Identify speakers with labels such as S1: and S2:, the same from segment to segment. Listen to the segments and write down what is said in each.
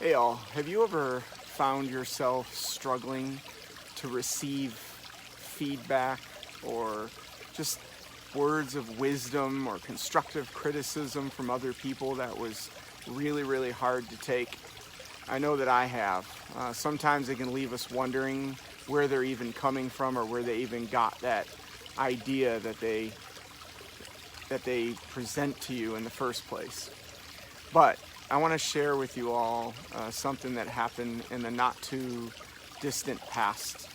S1: Hey all, have you ever found yourself struggling to receive feedback or just words of wisdom or constructive criticism from other people that was really hard to take? I know that I have. Sometimes it can leave us wondering where they're even coming from or where they even got that idea that they present to you in the first place. But I want to share with you all something that happened in the not too distant past.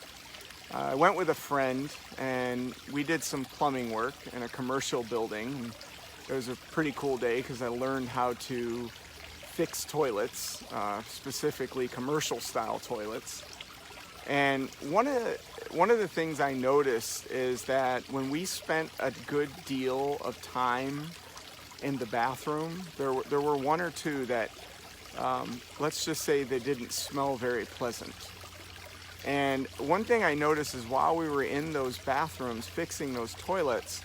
S1: I went with a friend and we did some plumbing work in a commercial building. It was a pretty cool day because I learned how to fix toilets, specifically commercial style toilets. And one of the things I noticed is that when we spent a good deal of time in the bathroom, there were one or two that, let's just say they didn't smell very pleasant. And one thing I noticed is while we were in those bathrooms fixing those toilets,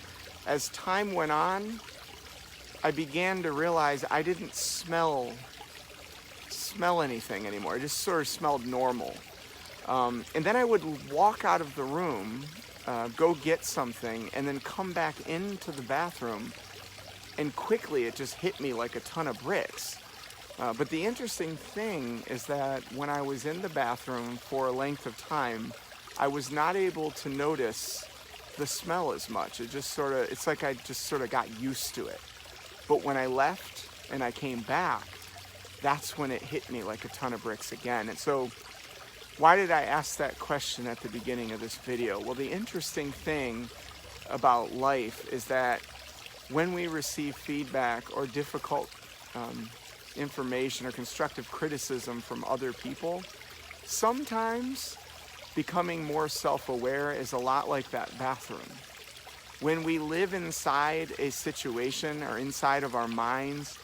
S1: as time went on, I began to realize I didn't smell anything anymore. It just sort of smelled normal. And then I would walk out of the room, go get something, and then come back into the bathroom, and quickly it just hit me like a ton of bricks. But the interesting thing is that when I was in the bathroom for a length of time, I was not able to notice the smell as much. It's like I just sort of got used to it. But when I left and I came back, that's when it hit me like a ton of bricks again. And so why did I ask that question at the beginning of this video? Well, the interesting thing about life is that when we receive feedback or difficult information or constructive criticism from other people, sometimes becoming more self-aware is a lot like that bathroom. When we live inside a situation or inside of our minds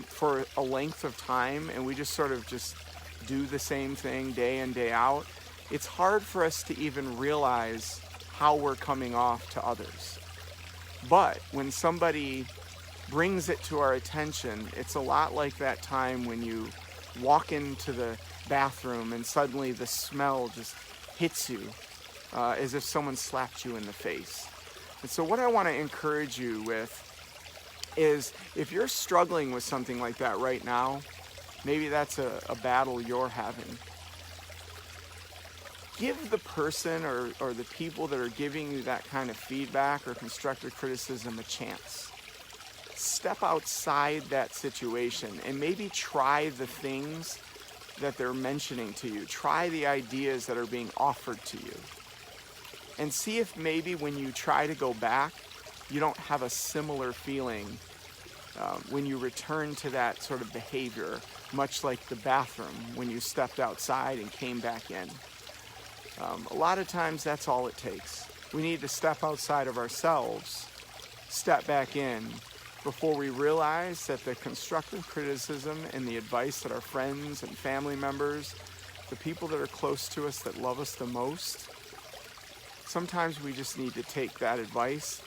S1: for a length of time and we just sort of just do the same thing day in, day out, it's hard for us to even realize how we're coming off to others. But when somebody brings it to our attention, it's a lot like that time when you walk into the bathroom and suddenly the smell just hits you as if someone slapped you in the face. And so what I want to encourage you with is if you're struggling with something like that right now, maybe that's a battle you're having, give the person or the people that are giving you that kind of feedback or constructive criticism a chance. Step outside that situation and maybe try the things that they're mentioning to you. Try the ideas that are being offered to you. And see if maybe when you try to go back, you don't have a similar feeling when you return to that sort of behavior, much like the bathroom when you stepped outside and came back in. A lot of times that's all it takes. We need to step outside of ourselves, step back in, before we realize that the constructive criticism and the advice that our friends and family members, the people that are close to us that love us the most, sometimes we just need to take that advice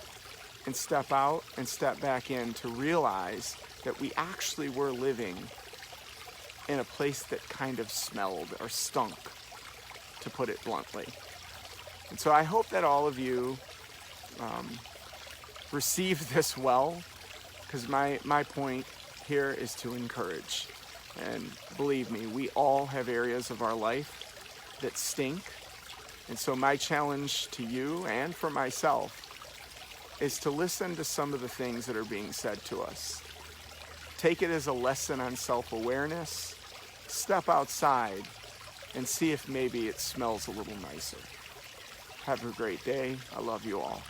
S1: and step out and step back in to realize that we actually were living in a place that kind of smelled or stunk, to put it bluntly. And so I hope that all of you receive this well, because my point here is to encourage. And believe me, we all have areas of our life that stink. And so my challenge to you and for myself is to listen to some of the things that are being said to us. Take it as a lesson on self-awareness. Step outside and see if maybe it smells a little nicer. Have a great day. I love you all.